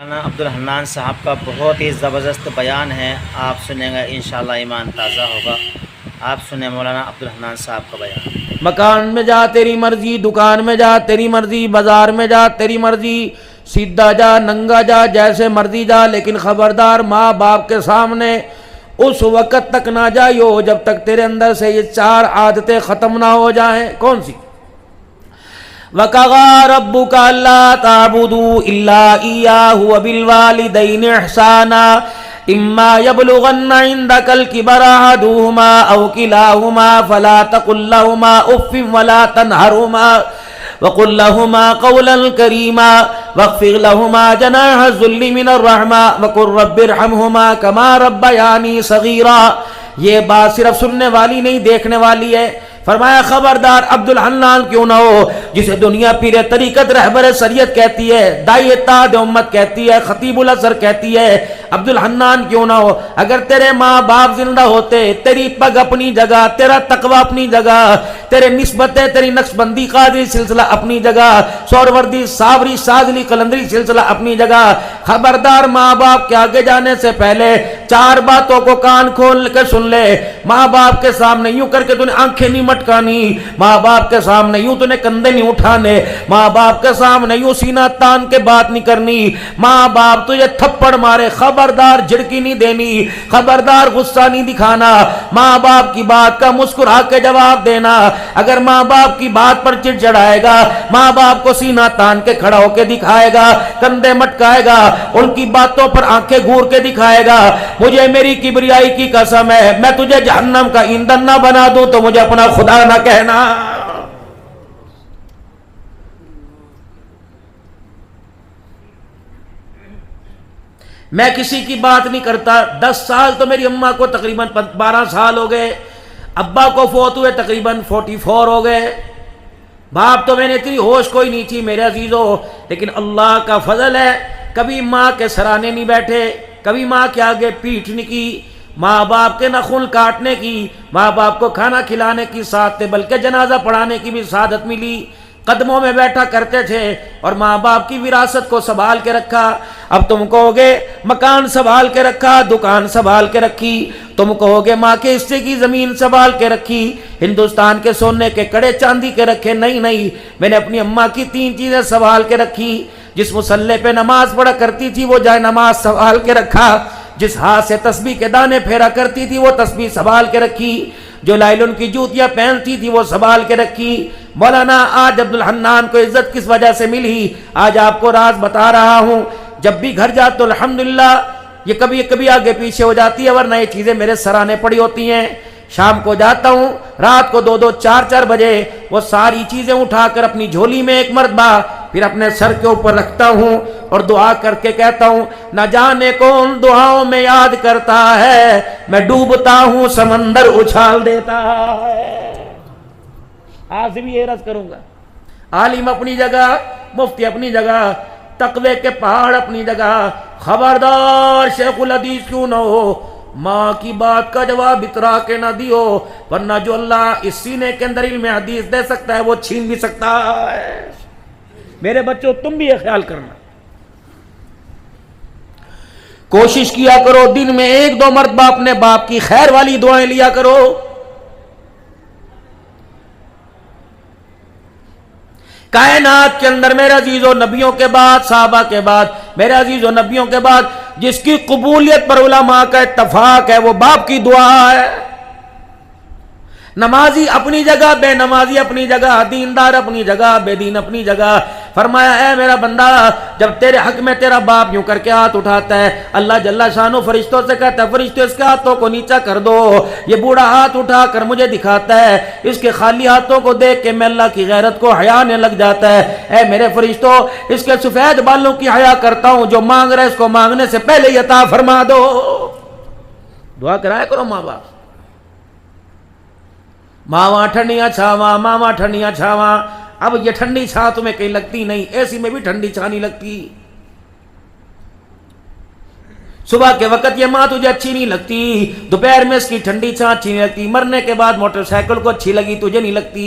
مولانا عبدالحنان صاحب کا بہت ہی زبردست بیان ہے، آپ سنیں گا انشاءاللہ ایمان تازہ ہوگا۔ آپ سنیں مولانا عبدالحنان صاحب کا بیان۔ مکان میں جا تیری مرضی، دکان میں جا تیری مرضی، بازار میں جا تیری مرضی، سیدھا جا ننگا جا جیسے مرضی جا، لیکن خبردار ماں باپ کے سامنے اس وقت تک نہ جائیو جب تک تیرے اندر سے یہ چار عادتیں ختم نہ ہو جائیں۔ کون سی؟ وَقَضَىٰ رَبُّكَ أَلَّا تَعْبُدُوا إِلَّا إِيَّاهُ وَبِالْوَالِدَيْنِ إِحْسَانًا إِمَّا يَبْلُغَنَّ عِندَكَ الْكِبَرَ أَحَدُهُمَا أَوْ كِلَاهُمَا فَلَا تَقُل لَّهُمَا أُفٍّ وَلَا تَنْهَرْهُمَا وَقُل لَّهُمَا قَوْلًا كَرِيمًا وَاخْفِضْ لَهُمَا جَنَاحَ الذُّلِّ مِنَ الرَّحْمَةِ وَقُل رَّبِّ ارْحَمْهُمَا كَمَا رَبَّيَانِي صَغِيرًا۔ یہ بات صرف سننے والی نہیں، دیکھنے والی ہے۔ فرمایا خبردار عبدالحنان کیوں نہ ہو جسے دنیا پیر طریقت رہبر شریعت کہتی ہے، داعی اتحاد امت کہتی ہے، خطیب الازہر کہتی ہے، عبدالحنان کیوں نہ ہو۔ اگر تیرے ماں باپ زندہ ہوتے، تیری پگ اپنی جگہ، تیرا تقوی اپنی جگہ، تیرے نسبتیں، تیری نقشبندی قادری سلسلہ اپنی جگہ، سہروردی صابری شاذلی قلندری سلسلہ اپنی جگہ، خبردار ماں باپ کے آگے جانے سے پہلے چار باتوں کو کان کھول کے سن لے۔ ماں باپ کے سامنے یوں کر کے تو نے آنکھیں نہیں مٹکانی، ماں باپ کے سامنے یوں تو نے کندھے نہیں اٹھانے، ماں باپ کے سامنے یوں سینہ تان کے بات نہیں کرنی، ماں باپ تجھے تھپڑ مارے خبردار جھڑکی نہیں دینی، خبردار غصہ نہیں دکھانا، ماں باپ کی بات کا مسکرا کے جواب دینا۔ اگر ماں باپ کی بات پر چڑچڑائے گا، ماں باپ کو سینہ تان کے کھڑا ہو کے دکھائے گا، کندھے مٹکائے گا، ان کی باتوں پر آنکھیں گھور کے دکھائے گا، مجھے میری کبریائی کی قسم ہے میں تجھے جہنم کا ایندھن نہ بنا دوں تو مجھے اپنا خدا نہ کہنا۔ میں کسی کی بات نہیں کرتا، 10 سال تو میری اماں کو تقریباً 12 سال ہو گئے، ابا کو فوت ہوئے تقریباً 44 ہو گئے، باپ تو میں نے اتنی ہوش کوئی نہیں تھی میرے عزیزو، لیکن اللہ کا فضل ہے کبھی ماں کے سرانے نہیں بیٹھے، کبھی ماں کے آگے پیٹھ نہیں کی، ماں باپ کے نخون کاٹنے کی، ماں باپ کو کھانا کھلانے کی سعادت، بلکہ جنازہ پڑھانے کی بھی سعادت ملی، قدموں میں بیٹھا کرتے تھے اور ماں باپ کی وراثت کو سنبھال کے رکھا۔ اب تم کہو گے مکان سنبھال کے رکھا، دکان سنبھال کے رکھی، تم کہو گے ماں کے حصے کی زمین سنبھال کے رکھی، ہندوستان کے سونے کے کڑے چاندی کے رکھے، نہیں نہیں، میں نے اپنی اماں کی 3 چیزیں سنبھال کے رکھی۔ جس مصلے پہ نماز پڑھا کرتی تھی وہ جائے نماز سنبھال کے رکھا، جس ہاتھ سے تسبیح کے دانے پھیرا کرتی تھی وہ تسبیح سنبھال کے رکھی، جو لائلن کی جوتیاں پہنتی تھی وہ سنبھال کے رکھی۔ مولانا آج عبدالحنان کو عزت کس وجہ سے ملی، آج آپ کو راز بتا رہا ہوں۔ جب بھی گھر جاتا تو الحمدللہ یہ کبھی آگے پیچھے ہو جاتی ہے، ورنہ یہ چیزیں میرے سرانے پڑی ہوتی ہیں۔ شام کو جاتا ہوں، رات کو 2-2 4-4 بجے وہ ساری چیزیں اٹھا کر اپنی جھولی میں ایک مرتبہ پھر اپنے سر کے اوپر رکھتا ہوں اور دعا کر کے کہتا ہوں نہ جانے کون دعاؤں میں یاد کرتا ہے، میں ڈوبتا ہوں سمندر اچھال دیتا ہے۔ آج سے بھی یہ عرض کروں گا، عالم اپنی جگہ، مفتی اپنی جگہ، تقوی کے پہاڑ اپنی جگہ، خبردار شیخ الحدیث کیوں نہ ہو، ماں کی بات کا جواب اترا کے نہ دیو، ورنہ جو اللہ اس سینے کے اندر علم حدیث دے سکتا ہے وہ چھین بھی سکتا ہے۔ میرے بچوں تم بھی یہ خیال کرنا، کوشش کیا کرو دن میں 1-2 مرتبہ اپنے باپ کی خیر والی دعائیں لیا کرو۔ کائنات کے اندر میرے عزیزو نبیوں کے بعد، صحابہ کے بعد، میرے عزیزو نبیوں کے بعد جس کی قبولیت پر علماء کا اتفاق ہے وہ باپ کی دعا ہے۔ نمازی اپنی جگہ، بے نمازی اپنی جگہ، دیندار اپنی جگہ، بے دین اپنی جگہ۔ فرمایا اے میرا بندہ جب تیرے حق میں تیرا باپ یوں کر کے ہاتھ اٹھاتا ہے، اللہ جل شانہ فرشتوں سے کہتا ہے فرشتوں اس کے ہاتھوں کو نیچا کر دو، یہ بوڑھا ہاتھ اٹھا کر مجھے دکھاتا ہے، اس کے خالی ہاتھوں کو دیکھ کے میں اللہ کی غیرت کو حیا آنے لگ جاتا ہے، اے میرے فرشتوں اس کے سفید بالوں کی حیا کرتا ہوں، جو مانگ رہے اس کو مانگنے سے پہلے ہی عطا فرما دو۔ دعا کرایا کرو ماں باپ۔ ماواں ٹھنڈیاں چھاواں، ماواں ٹھنڈیاں چھاواں۔ اب یہ ٹھنڈی چھاں تمہیں کہیں لگتی نہیں، اے سی میں بھی ٹھنڈی چھاں نہیں لگتی، صبح کے وقت یہ ماں تجھے اچھی نہیں لگتی، دوپہر میں اس کی ٹھنڈی چھاں اچھی نہیں لگتی، مرنے کے بعد موٹر سائیکل کو اچھی لگی تجھے نہیں لگتی۔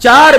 4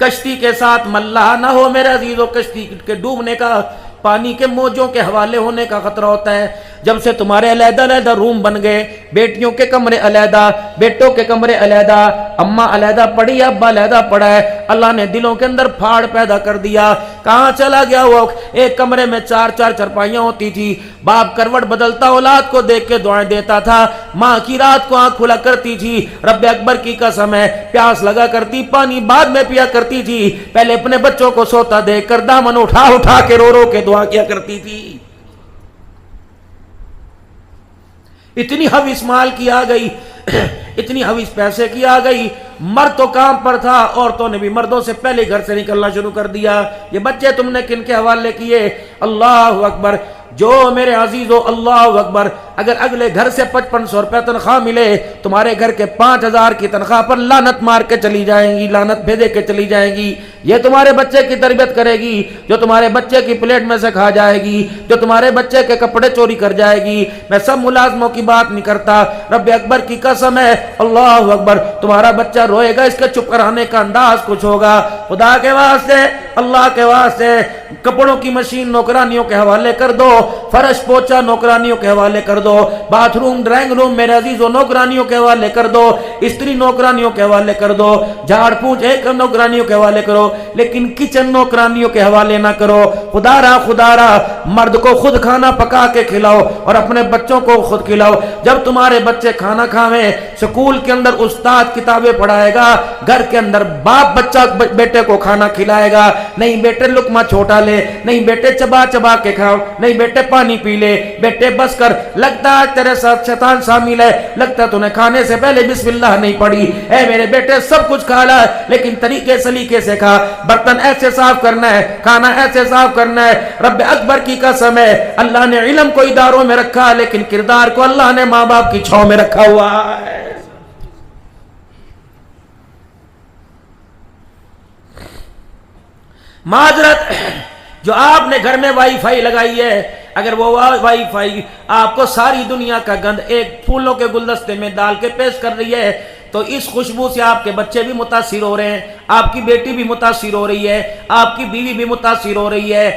کشتی کے ساتھ ملح نہ ہو میرے عزیزو، کشتی کے ڈوبنے کا، پانی کے موجوں کے حوالے ہونے کا خطرہ ہوتا ہے۔ جب سے تمہارے علیحدہ علیحدہ روم بن گئے، بیٹیوں کے کمرے علیحدہ، بیٹوں کے کمرے علیحدہ، اماں علیحدہ پڑی، ابا علیحدہ پڑا ہے، اللہ نے دلوں کے اندر پھاڑ پیدا کر دیا۔ کہاں چلا گیا وہ؟ ایک کمرے میں 4 چرپائیاں ہوتی تھی، باپ کروٹ بدلتا اولاد کو دیکھ کے دعائیں دیتا تھا، ماں کی رات کو آنکھ کھلا کرتی تھی، رب اکبر کی قسم ہے پیاس لگا کرتی پانی بعد میں پیا کرتی تھی، پہلے اپنے بچوں کو سوتا دیکھ کر دامن اٹھا اٹھا کے رو رو کے دعا کیا کرتی تھی۔ اتنی حویث مال کی آ گئی، اتنی حویث پیسے کی آ گئی، مرد تو کام پر تھا، عورتوں نے بھی مردوں سے پہلے گھر سے نکلنا شروع کر دیا۔ یہ بچے تم نے کن کے حوالے کیے؟ اللہ اکبر! جو میرے عزیزو اللہ اکبر، اگر اگلے گھر سے 5500 روپے تنخواہ ملے، تمہارے گھر کے 5000 کی تنخواہ پر لعنت مار کے چلی جائیں گی، لعنت بھیجے کے چلی جائیں گی۔ یہ تمہارے بچے کی تربیت کرے گی جو تمہارے بچے کی پلیٹ میں سے کھا جائے گی، جو تمہارے بچے کے کپڑے چوری کر جائے گی۔ میں سب ملازموں کی بات نہیں کرتا، رب اکبر کی قسم ہے اللہ اکبر، تمہارا بچہ روئے گا، اس کے چپ کرانے کا انداز کچھ ہوگا۔ خدا کے واسطے، اللہ کے واسطے، کپڑوں کی مشین نوکرانیوں کے حوالے کر دو، فرش پوچھا نوکرانیوں کے حوالے کر دو، باتھ روم ڈرائنگ روم میرے عزیزوں نوکرانیوں کے حوالے کر دو، استری نوکرانیوں کے حوالے کر دو، جھاڑ پونچھ ایک نوکرانیوں کے حوالے کرو، لیکن کچن نوکرانیوں کے حوالے نہ کرو۔ خدا را مرد کو خود کھانا پکا کے کھلاؤ اور اپنے بچوں کو خود کھلاؤ۔ جب تمہارے بچے کھانا کھاویں، سکول کے اندر استاد کتابیں پڑھائے گا، گھر کے اندر باپ بچہ بیٹے کو کھانا کھلائے گا، نہیں بیٹے لقمہ چھوٹا لے، نہیں بیٹے چبا چبا کے کھاؤ، نہیں بیٹے پانی پی لے، بیٹے بس کر، لگتا ہے تیرے ساتھ شیطان شامل ہے، لگتا ہے تو نے کھانے سے پہلے بسم اللہ نہیں پڑھی، اے میرے بیٹے سب کچھ کھا لا لیکن طریقے سلیقے سے کھا، برتن ایسے صاف کرنا ہے، کھانا ایسے صاف کرنا ہے۔ رب اکبر کی قسم ہے اللہ نے علم کو اداروں میں رکھا لیکن کردار کو اللہ نے ماں باپ کی چھاؤں میں رکھا ہوا ہے۔ معذرت، جو آپ نے گھر میں وائی فائی لگائی ہے، اگر وہ وائی فائی آپ کو ساری دنیا کا گند ایک پھولوں کے گلدستے میں ڈال کے پیش کر رہی ہے، تو اس خوشبو سے آپ کے بچے بھی متاثر ہو رہے ہیں، آپ کی بیٹی بھی متاثر ہو رہی ہے، آپ کی بیوی بھی متاثر ہو رہی ہے۔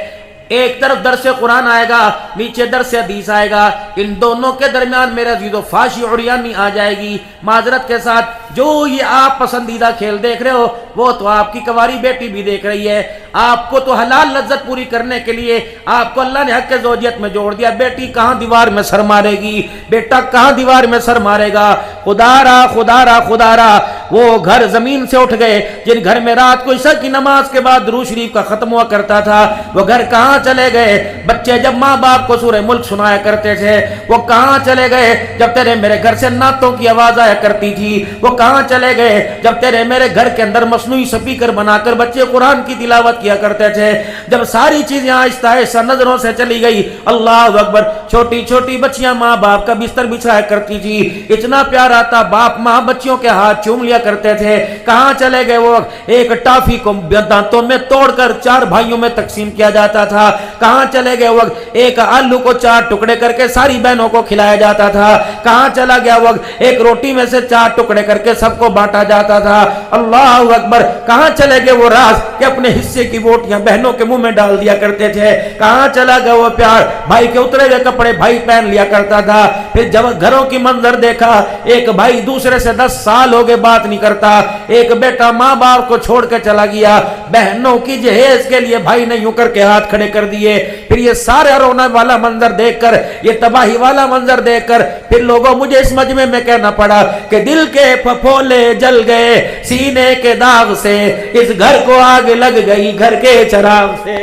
ایک طرف درس قرآن آئے گا، نیچے درس حدیث آئے گا، ان دونوں کے درمیان میرا عزیزو فحش عریانی آ جائے گی۔ معذرت کے ساتھ، جو یہ آپ پسندیدہ کھیل دیکھ رہے ہو وہ تو آپ کی کنواری بیٹی بھی دیکھ رہی ہے۔ آپ کو تو حلال لذت پوری کرنے کے لیے آپ کو اللہ نے حق زوجیت میں جوڑ دیا، بیٹی کہاں دیوار میں سر مارے گی، بیٹا کہاں دیوار میں سر مارے گا۔ خدا را وہ گھر زمین سے اٹھ گئے جن گھر میں رات کو عشاء کی نماز کے بعد درود شریف کا ختم ہوا کرتا تھا، وہ گھر کہاں چلے گئے؟ بچے جب ماں باپ کو سورہ ملک سنایا کرتے تھے وہ کہاں چلے گئے؟ جب تیرے میرے گھر سے نعتوں کی آواز آیا کرتی تھی وہ کہاں چلے گئے؟ جب تیرے میرے گھر کے اندر مصنوعی سپیکر بنا کر بچے قرآن کی تلاوت کیا کرتے تھے، جب ساری چیزیں آہستہ آہستہ نظروں سے چلی گئی، اللہ اکبر، چھوٹی چھوٹی بچیاں ماں باپ کا بستر بچھایا کرتی تھی، اتنا پیارا تھا، باپ ماں بچیوں کے ہاتھ چوم لیا کرتے تھے، کہاں چلے گئے وہ؟ ایک ٹافی کو دانتوں میں توڑ کر 4 بھائیوں میں تقسیم کیا جاتا تھا، کہاں چلے گئے وہ؟ ایک آلو کو 4 ٹکڑے کر کے ساری بہنوں کو کھلایا جاتا تھا، کہاں چلا گیا وہ؟ ایک روٹی میں سے 4 ٹکڑے کر کے سب کو بانٹا جاتا تھا، اللہ اکبر، کہاں چلے گئے وہ راز کہ اپنے حصے کی بوٹیاں بہنوں کے منہ میں ڈال دیا کرتے تھے، کہاں چلا گیا وہ پیار؟ بھائی کے اترے ہوئے کپڑے بھائی پہن لیا کرتا تھا، پھر جب گھروں کی منظر دیکھا، ایک بھائی دوسرے سے 10 سال ہو گئے بات نہیں کرتا، ایک بیٹا ماں باپ کو چھوڑ کے چلا گیا، بہنوں کی جہیز کے لیے بھائی نے یوں کر کے ہاتھ کھڑے کر دیے، پھر یہ سارے رونا والا منظر دیکھ کر، یہ تباہی والا منظر دیکھ کر، پھر لوگوں مجھے اس مجمع میں کہنا پڑا کہ دل کے پھپھولے جل گئے سینے کے داغ سے، اس گھر کو آگ لگ گئی گھر کے چراغ سے،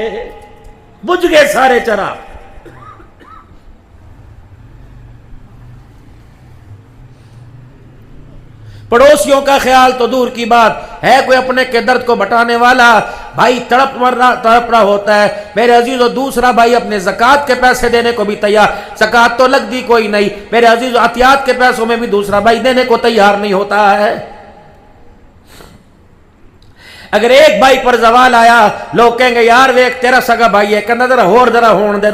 بجھ گئے سارے چراغ۔ پڑوسیوں کا خیال تو دور کی بات ہے، کوئی اپنے کے درد کو بٹانے والا بھائی تڑپ رہا ہوتا ہے، میرے عزیزو دوسرا بھائی اپنے زکوٰۃ کے پیسے دینے کو بھی تیار، زکوٰۃ تو لگ دی کوئی نہیں، میرے عزیزو عطیات کے پیسوں میں بھی دوسرا بھائی دینے کو تیار نہیں ہوتا ہے۔ اگر ایک بھائی پر زوال آیا لوگ کہیں گے یار ویک تیرا سگا بھائی ہے کہنا ذرا ہون دے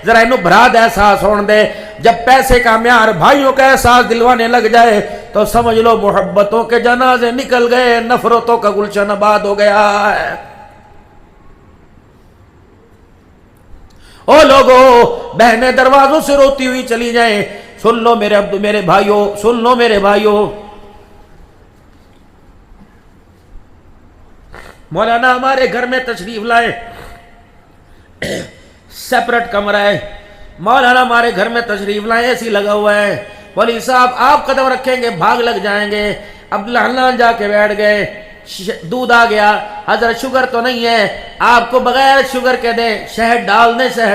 ذرا انہوں براد احساس ہون دے. جب پیسے کا معیار بھائیوں کا احساس دلوانے لگ جائے تو سمجھ لو محبتوں کے جنازے نکل گئے, نفرتوں کا گلشن آباد ہو گیا ہے. او لوگو بہنیں دروازوں سے روتی ہوئی چلی جائیں, سن لو میرے بھائیوں, سن لو میرے بھائیوں. مولانا ہمارے گھر میں تشریف لائے, سیپریٹ کمرہ ہے. مولانا ہمارے گھر میں تشریف لائے, اے سی لگا ہوا ہے. ولی صاحب آپ قدم رکھیں گے بھاگ لگ جائیں گے. عبدالحنان جا کے بیٹھ گئے, دودھ آ گیا. حضرت شوگر تو نہیں ہے, آپ کو بغیر شوگر کے دیں, شہد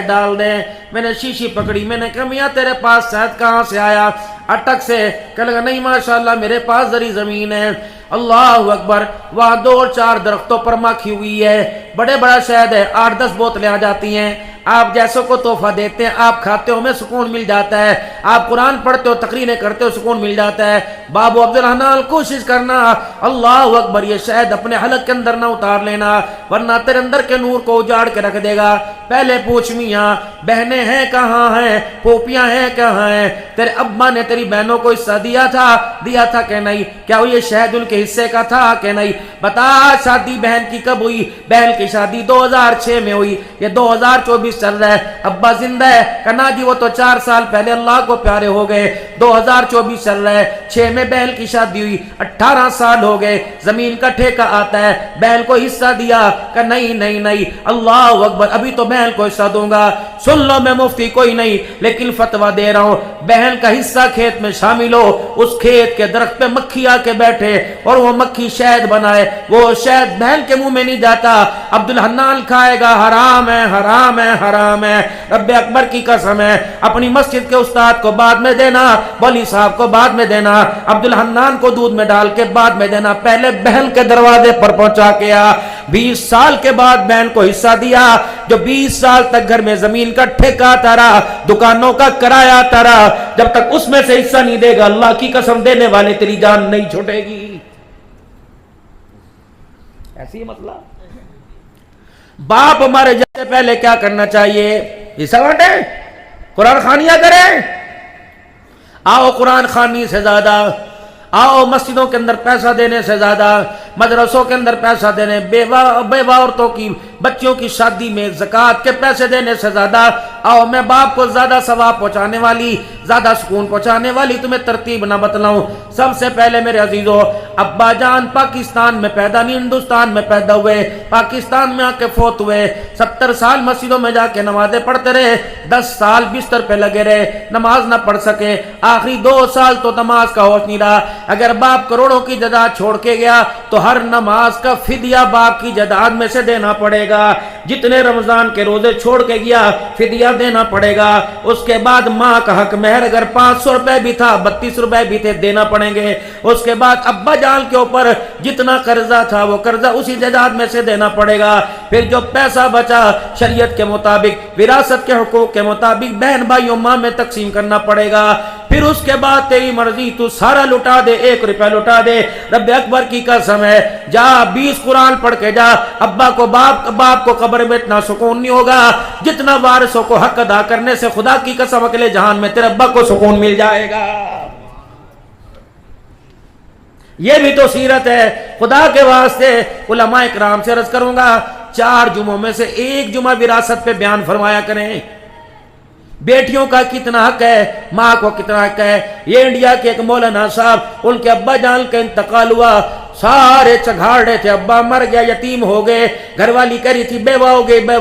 ڈال دیں. میں نے شیشی پکڑی, میں نے کہا میاں تیرے پاس شہد کہاں سے آیا؟ اٹک سے. کہنے لگا نہیں ماشاءاللہ میرے پاس زرعی زمین ہے. اللہ اکبر, وہاں 2-4 درختوں پر مکھی ہوئی ہے, بڑا شہد ہے, 8-10 بوتلیں آ جاتی ہیں. آپ جیسوں کو تحفہ دیتے ہیں, آپ کھاتے ہو, ہمیں سکون مل جاتا ہے. آپ قرآن پڑھتے ہو, تقریریں کرتے ہو, سکون مل جاتا ہے. بابو عبدالحنان کوشش کرنا, اللہ اکبر, یہ شہد اپنے حلق کے اندر نہ اتار لینا ورنہ تیرے اندر کے نور کو اجاڑ کے رکھ دے گا. پہلے پوچھ میاں بہنیں ہیں کہاں ہیں, پھوپیاں ہیں کہاں ہیں, تیرے ابا نے تیری بہنوں کو حصہ دیا تھا کہ نہیں؟ کیا وہ یہ شہد ان کے حصے کا تھا کہ نہیں؟ بتا شادی بہن کی کب ہوئی؟ بہن کی شادی 2006 میں ہوئی, یہ 2024 چل رہا ہے, ابا زندہ ہے؟ کہنا جی وہ تو 4 سال پہلے اللہ کو پیارے ہو گئے, 2024 چل رہا ہے, 6 میں بہن کی شادی ہوئی, 18 سال ہو گئے, زمین کا ٹھیکہ آتا ہے, بہن کو حصہ دیا؟ کہ نہیں, اللہ اکبر, ابھی تو بہن کو حصہ دوں گا. سن لو میں مفتی کوئی نہیں لیکن فتویٰ دے رہا ہوں, بہن کا حصہ کھیت میں شامل ہو, اس کھیت کے درخت پہ مکھی آ کے بیٹھے اور وہ مکھی شہد بنائے, وہ شہد بہن کے منہ میں نہیں جاتا, عبدالحنان کھائے گا, حرام ہے. رب اکبر کی قسم ہے, اپنی مسجد کے استاد کو بعد میں دینا, ولی صاحب کو بعد میں دینا, عبدالحنان کو دودھ میں ڈال کے بعد میں دینا, پہلے بہن کے دروازے پر پہنچا کے آ. 20 سال کے بعد بہن کو حصہ دیا, جو 20 سال تک گھر میں زمین کا ٹھیکہ آتا رہا, دکانوں کا کرایہ آتا رہا, جب تک اس میں سے حصہ نہیں دے گا اللہ کی قسم دینے والے تیری جان نہیں چھوٹے گی. ایسی مسئلہ. باپ ہمارے جیسے پہلے کیا کرنا چاہیے؟ حصہ بانٹیں, قرآن خوانیاں کریں. آؤ قرآن خوانی سے زیادہ, آؤ مسجدوں کے اندر پیسہ دینے سے زیادہ, مدرسوں کے اندر پیسہ دینے, بیوہ عورتوں کی بچیوں کی شادی میں زکوٰۃ کے پیسے دینے سے زیادہ آؤ میں باپ کو زیادہ ثواب پہنچانے والی, زیادہ سکون پہنچانے والی تمہیں ترتیب نہ بتلاؤں. سب سے پہلے میرے عزیزو, ابا جان پاکستان میں پیدا نہیں ہندوستان میں پیدا ہوئے, پاکستان میں آ کے فوت ہوئے, 70 سال مسجدوں میں جا کے نمازیں پڑھتے رہے, 10 سال بستر پہ لگے رہے, نماز نہ پڑھ سکے, آخری 2 سال تو نماز کا ہوش نہیں رہا. اگر باپ کروڑوں کی جائیداد چھوڑ کے گیا تو ہر نماز کا فدیہ باپ کی جائیداد میں سے دینا پڑے گا. جتنے رمضان کے روزے چھوڑ کے گیا فدیہ دینا پڑے گا. اس کے بعد ماں کا حق مہر اگر 500 روپے بھی تھا 32 روپے بھی تھے دینا پڑیں گے. اس کے بعد ابا جان کے اوپر جتنا قرضہ تھا وہ قرضہ اسی جائیداد میں سے دینا پڑے گا. پھر جو پیسہ بچا شریعت کے مطابق وراثت کے حقوق کے مطابق بہن بھائیوں ماں میں تقسیم کرنا پڑے گا. پھر اس کے بعد تیری مرضی, تو سارا لٹا دے, 1 روپیہ لٹا دے, رب اکبر کی قسم ہے جا 20 قرآن پڑھ کے جا. ابا کو باپ کو قبر میں اتنا سکون نہیں ہوگا جتنا وارثوں کو حق ادا کرنے سے خدا کی قسم اگلے جہان میں تیرے ابا کو سکون مل جائے گا. یہ بھی تو سیرت ہے. خدا کے واسطے علماء اکرام سے عرض کروں گا 4 جمعوں میں سے 1 جمعہ وراثت پہ بیان فرمایا کریں. بیٹیوں کا کتنا حق ہے, ماں کو کتنا حق ہے. یہ انڈیا کے ایک مولانا صاحب, ان کے ابا جان کا انتقال ہوا, سارے چگھاڑ رہے تھے, ابا مر گیا, یتیم ہو گئے, گھر والی کہہ رہی تھی بیوہ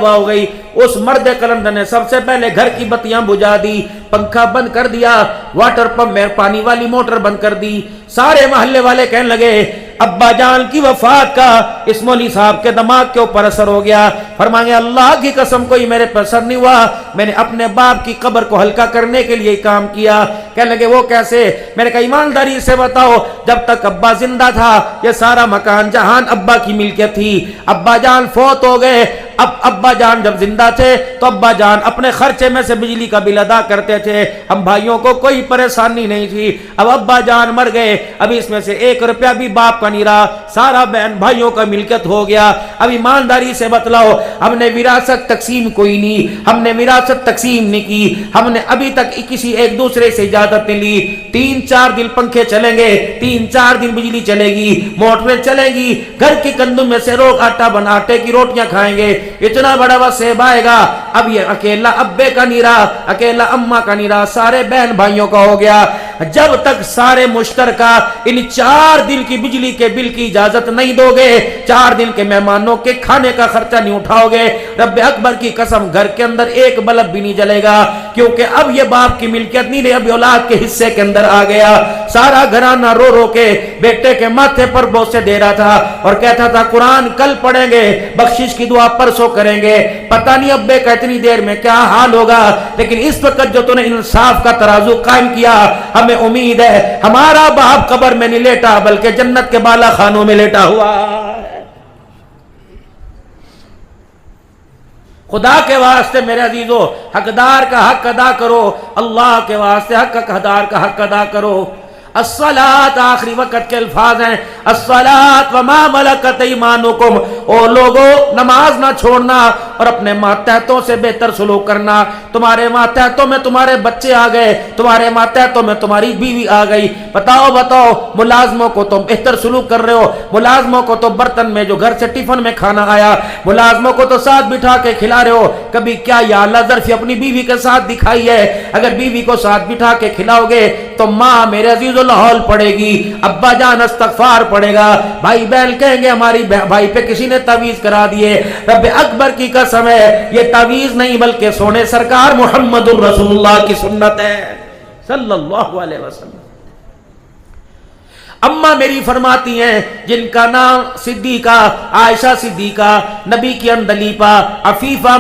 ہو گئی. اس مرد کلندر نے سب سے پہلے گھر کی بتیاں بجھا دی, پنکھا بند کر دیا, واٹر پمپ میں پانی والی موٹر بند کر دی. سارے محلے والے کہنے لگے ابا جان کی وفات کا اس مولوی صاحب کے دماغ کے اوپر اثر ہو گیا. فرمائیں اللہ کی قسم کوئی میرے پر اثر نہیں ہوا, میں نے اپنے باپ کی قبر کو ہلکا کرنے کے لیے کام کیا. کہنے لگے وہ کیسے؟ میں نے کہا ایمانداری سے بتاؤ, جب تک ابا زندہ تھا یہ سارا مکان جہان ابا کی ملکیت تھی, ابا جان فوت ہو گئے, اب ابا جان جب زندہ تھے تو ابا جان اپنے خرچے میں سے بجلی کا بل ادا کرتے تھے، ہم بھائیوں کو کوئی پریشانی نہیں تھی۔ اب ابا جان مر گئے، اب اس میں سے 1 روپیہ بھی باپ کا نہیں رہا، سارا بہن بھائیوں کا ملکیت ہو گیا۔ اب ایمانداری سے بتلاؤ، ہم نے وراثت تقسیم کوئی نہیں، ہم نے وراثت تقسیم نہیں کی، ہم نے ابھی تک کسی ایک دوسرے سے اجازت نہیں لی۔ 3-4 دن پنکھے چلیں گے، 3-4 دن بجلی چلے گی، موٹریں چلیں گی، گھر کے گندم میں سے روگ آٹا بنا آٹے کی روٹیاں کھائیں گے، اتنا بڑا وصیب آئے گا۔ اب یہ اکیلا ابے کا نہیں رہا، اکیلا اماں کا نہیں رہا، سارے بہن بھائیوں کا ہو گیا۔ جب تک سارے مشترکہ ان 4 دن کی بجلی کے بل کی اجازت نہیں دو گے، 4 دن کے مہمانوں کے کھانے کا خرچہ نہیں اٹھاؤ گے، رب اکبر کی قسم گھر کے اندر ایک بلب بھی نہیں جلے گا، کیونکہ اب یہ باپ کی ملکیت نہیں رہی، اب اولاد کے حصے کے اندر آ گیا۔ سارا گھرانہ رو رو کے بیٹے کے ماتھے پر بوسے دے رہا تھا اور کہتا تھا قرآن کل پڑھیں گے، بخشش کی دعا پرسوں کریں گے، پتہ نہیں ابے کا اتنی دیر میں کیا حال ہوگا، لیکن اس وقت جو تو نے انصاف کا ترازو قائم کیا، ہمیں امید ہے ہمارا باپ قبر میں نہیں لیٹا بلکہ جنت کے بالا خانوں میں لیٹا ہوا ہے۔ خدا کے واسطے میرے عزیزو، حقدار کا حق ادا کرو، اللہ کے واسطے حقدار کا حق ادا کرو۔ الصلاۃ آخری وقت کے الفاظ ہیں، الصلاۃ وما ملکت ایمانکم، او لوگو نماز نہ چھوڑنا اور اپنے ماتحتوں سے بہتر سلوک کرنا۔ تمہارے ماتحتوں میں تمہارے بچے آ گئے، تمہارے ماتحتوں میں تمہاری بیوی آ گئی، بتاؤ ملازموں کو تم بہتر سلوک کر رہے ہو، ملازموں کو تو برتن میں جو گھر سے ٹفن میں کھانا آیا، ملازموں کو تو ساتھ بٹھا کے کھلا رہے ہو، کبھی کیا یا اللہ ظرفی اپنی بیوی کے ساتھ دکھائی ہے؟ اگر بیوی کو ساتھ بٹھا کے کھلاؤ گے تو ماں میرے عزیز لاہور پڑے گی، ابا جان استغفار پڑے گا، بھائی بہن کہیں گے ہماری بھائی پہ کسی نے تعویذ کرا دیے۔ رب اکبر کی قسم ہے یہ تعویذ نہیں بلکہ سونے سرکار محمد الرسول اللہ کی سنت ہے صلی اللہ علیہ وسلم۔ اماں میری فرماتی ہیں جن کا نام صدیقہ عائشہ صدیقہ، نبی کی اندلیپا عفیفہ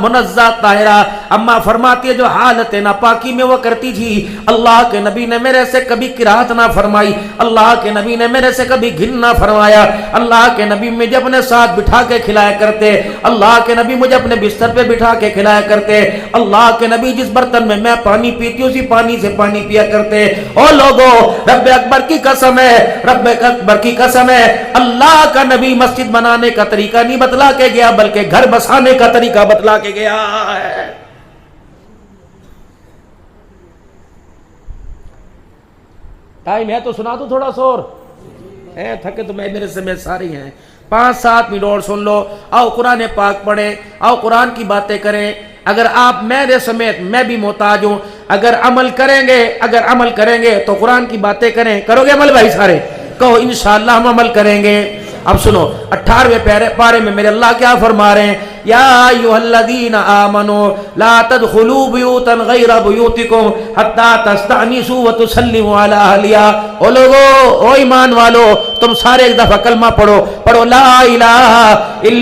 منزہ طاہرہ، اماں فرماتی ہے جو حالت ناپاکی میں وہ کرتی تھی، اللہ کے نبی نے میرے سے کبھی قرات نہ فرمائی، اللہ کے نبی نے میرے سے کبھی گھن نہ فرمایا، اللہ کے نبی مجھے اپنے ساتھ بٹھا کے کھلایا کرتے، اللہ کے نبی مجھے اپنے بستر پہ بٹھا کے کھلایا کرتے، اللہ کے نبی جس برتن میں میں پانی پیتی ہوں اسی پانی سے پانی پیا کرتے۔ او لوگو رب اکبر کی قسم ہے، رب اکبر کی قسم ہے، اللہ کا نبی مسجد بنانے کا طریقہ نہیں بتلا کے گیا بلکہ گھر بسانے کا طریقہ بتلا کے گیا ہے۔ ٹائم ہے تو سنا دوں تھوڑا سور ہے، تھکے تو میرے سے میں ساری ہیں، 5-7 منٹ اور سن لو، آؤ قرآن پاک پڑھیں، آؤ قرآن کی باتیں کریں۔ اگر آپ میرے سمیت میں بھی محتاج ہوں، اگر عمل کریں گے تو قرآن کی باتیں کریں، کرو گے عمل بھائی سارے؟ کہو انشاءاللہ ہم عمل کریں گے۔ اب سنو 18ویں پارے میں میرے اللہ کیا فرما رہے ہیں، یا ایھا الذین آمنوا لا تدخلوا بیوتا غیر بیوتکم حتی تستأنسوا وتسلموا علی اہلہا۔ او لوگو، او ایمان والو، تم سارے ایک دفعہ کلمہ پڑھو لا الہ الا